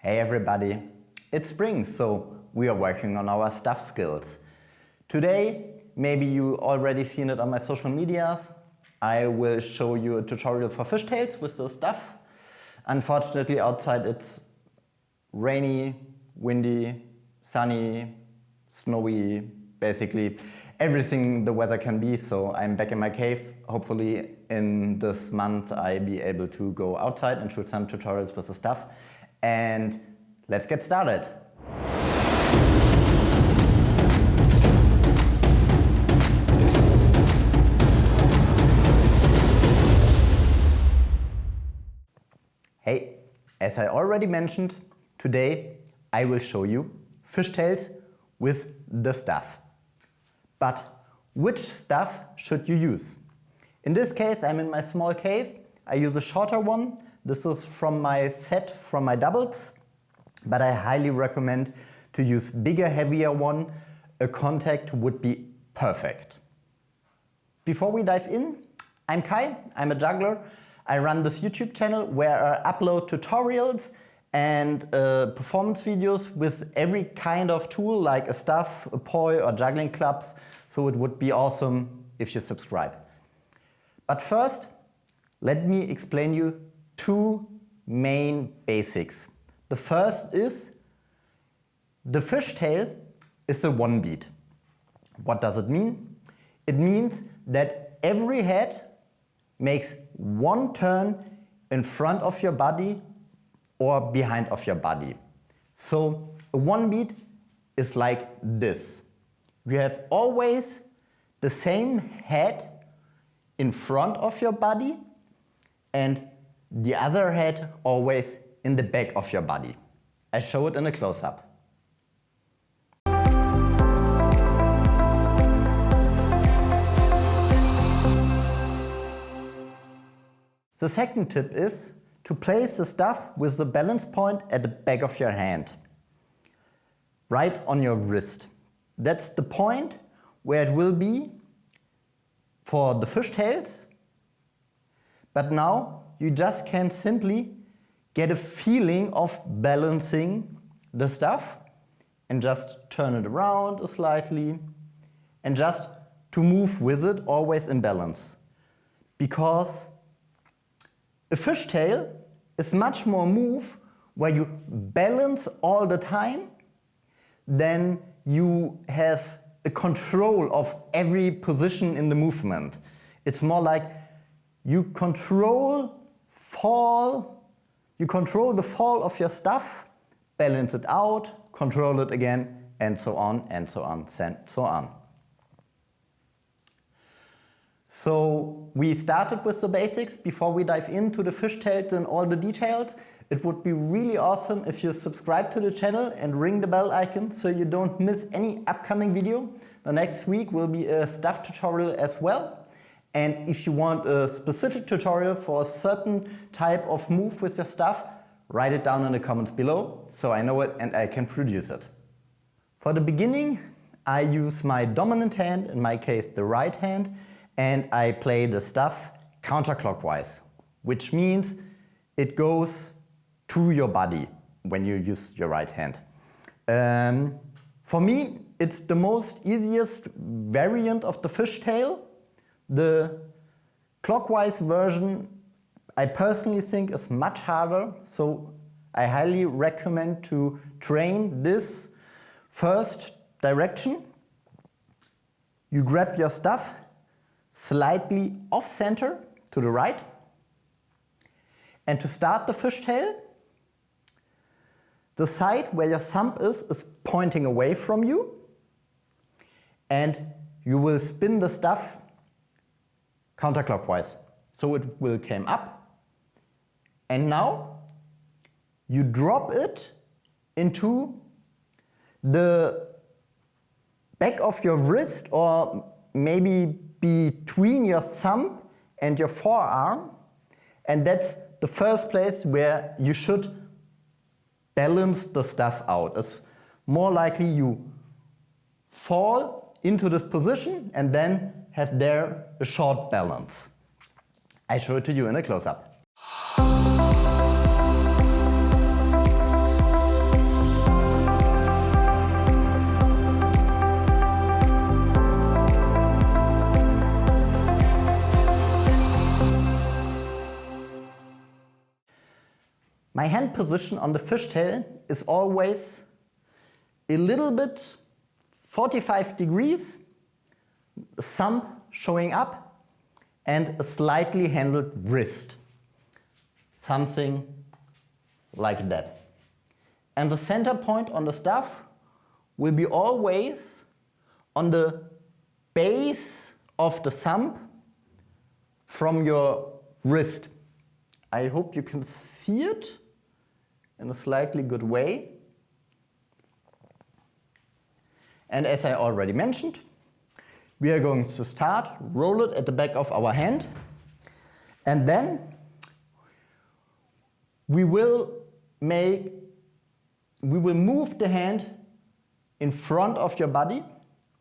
Hey everybody, it's spring, so we are working on our stuff skills. Today, maybe you already seen it on my social medias, I will show you a tutorial for fishtails with the stuff. Unfortunately outside it's rainy, windy, sunny, snowy, basically everything the weather can be, so I'm back in my cave. Hopefully in this month I'll be able to go outside and shoot some tutorials with the stuff. And let's get started. Hey, as I already mentioned, today I will show you fishtails with the stuff. But which stuff should you use? In this case, I'm in my small cave. I use a shorter one. This is from my set from my doubles, but I highly recommend to use bigger, heavier one. A contact would be perfect. Before we dive in, I'm Kai, I'm a juggler. I run this YouTube channel where I upload tutorials and performance videos with every kind of tool like a staff, a poi or juggling clubs, so it would be awesome if you subscribe. But first, let me explain you two main basics. The first is the fishtail is a one beat. What does it mean? It means that every head makes one turn in front of your body or behind of your body. So a one beat is like this. You have always the same head in front of your body and the other head always in the back of your body. I show it in a close-up. The second tip is to place the stuff with the balance point at the back of your hand, right on your wrist. That's the point where it will be for the fishtails, but now you just can simply get a feeling of balancing the stuff and just turn it around slightly and just to move with it always in balance. Because a fishtail is much more move where you balance all the time than you have a control of every position in the movement. It's more like you control the fall of your stuff, balance it out, control it again, and so on, and so on, and so on. So we started with the basics. Before we dive into the fishtails and all the details, it would be really awesome if you subscribe to the channel and ring the bell icon so you don't miss any upcoming video. The next week will be a stuff tutorial as well. And if you want a specific tutorial for a certain type of move with your stuff, write it down in the comments below so I know it and I can produce it. For the beginning, I use my dominant hand, in my case the right hand, and I play the stuff counterclockwise, which means it goes to your body when you use your right hand. For me, it's the most easiest variant of the fishtail. The clockwise version I personally think is much harder, so I highly recommend to train this first direction. You grab your stuff slightly off center to the right, and to start the fishtail, the side where your thumb is pointing away from you, and you will spin the stuff counterclockwise. So it will come up, and now you drop it into the back of your wrist or maybe between your thumb and your forearm, and that's the first place where you should balance the stuff out. It's more likely you fall into this position and then have there a short balance. I show it to you in a close-up. My hand position on the fishtail is always a little bit 45 degrees, the thumb showing up, and a slightly handled wrist. Something like that. And the center point on the staff will be always on the base of the thumb from your wrist. I hope you can see it in a slightly good way. And as I already mentioned, we are going to start, roll it at the back of our hand, and then we will move the hand in front of your body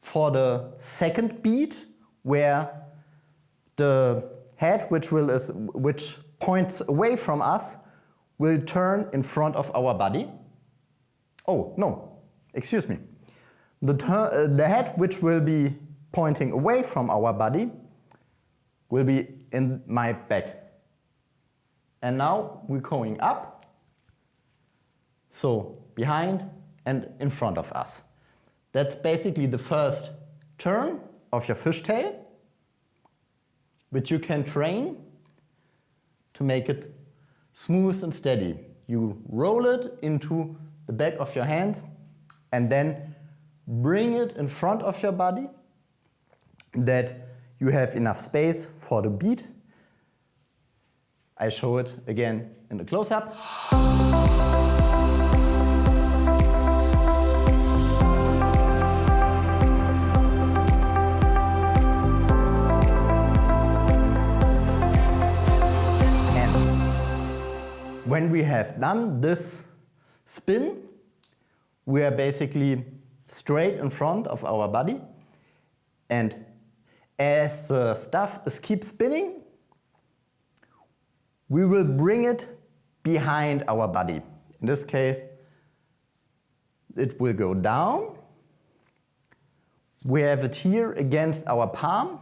for the second beat, where the head, which points away from us, will turn in front of our body. Oh, no, excuse me. The head, which will be pointing away from our body, will be in my back. And now we're going up, so behind and in front of us. That's basically the first turn of your fishtail, which you can train to make it smooth and steady. You roll it into the back of your hand and then bring it in front of your body, that you have enough space for the beat. I show it again in the close-up. When we have done this spin, we are basically straight in front of our body, and as the stuff keeps spinning, we will bring it behind our body. In this case, it will go down. We have it here against our palm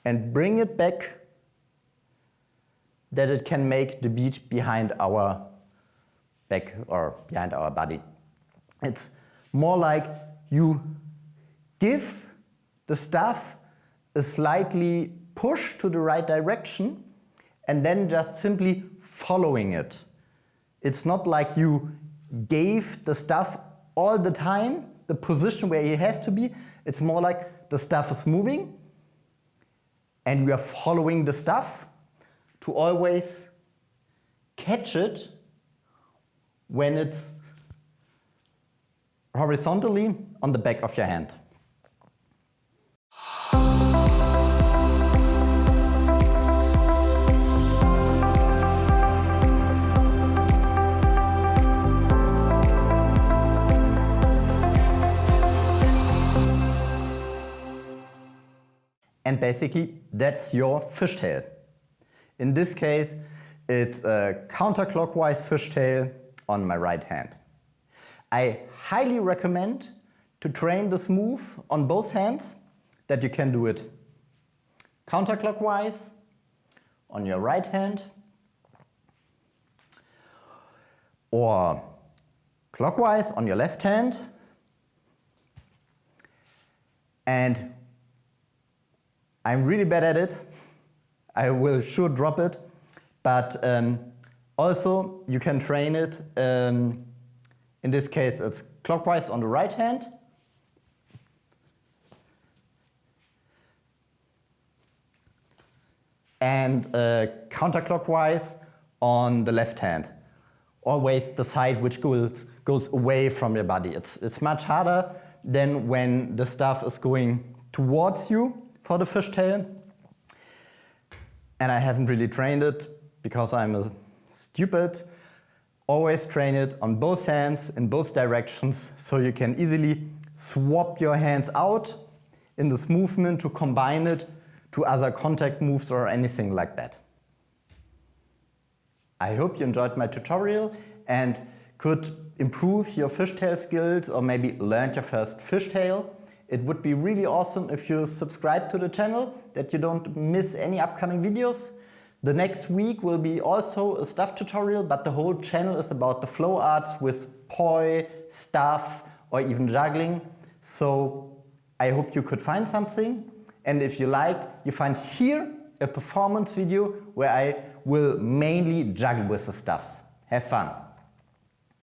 and bring it back, that it can make the beat behind our back or behind our body. It's more like you give the stuff a slightly push to the right direction and then just simply following it. It's not like you gave the stuff all the time the position where it has to be. It's more like the stuff is moving and we are following the stuff to always catch it when it's horizontally on the back of your hand. And basically that's your fishtail. In this case, it's a counterclockwise fishtail on my right hand. I highly recommend to train this move on both hands, that you can do it counterclockwise on your right hand or clockwise on your left hand. And I'm really bad at it. I will sure drop it, but also you can train it. In this case, it's clockwise on the right hand. And counterclockwise on the left hand. Always the side which goes away from your body. It's much harder than when the stuff is going towards you for the fishtail. And I haven't really trained it because I'm stupid. Always train it on both hands in both directions, so you can easily swap your hands out in this movement to combine it to other contact moves or anything like that. I hope you enjoyed my tutorial and could improve your fishtail skills or maybe learn your first fishtail. It would be really awesome if you subscribe to the channel, that you don't miss any upcoming videos. The next week will be also a stuff tutorial, but the whole channel is about the flow arts with poi, stuff, or even juggling. So I hope you could find something. And if you like, you find here a performance video where I will mainly juggle with the stuffs. Have fun!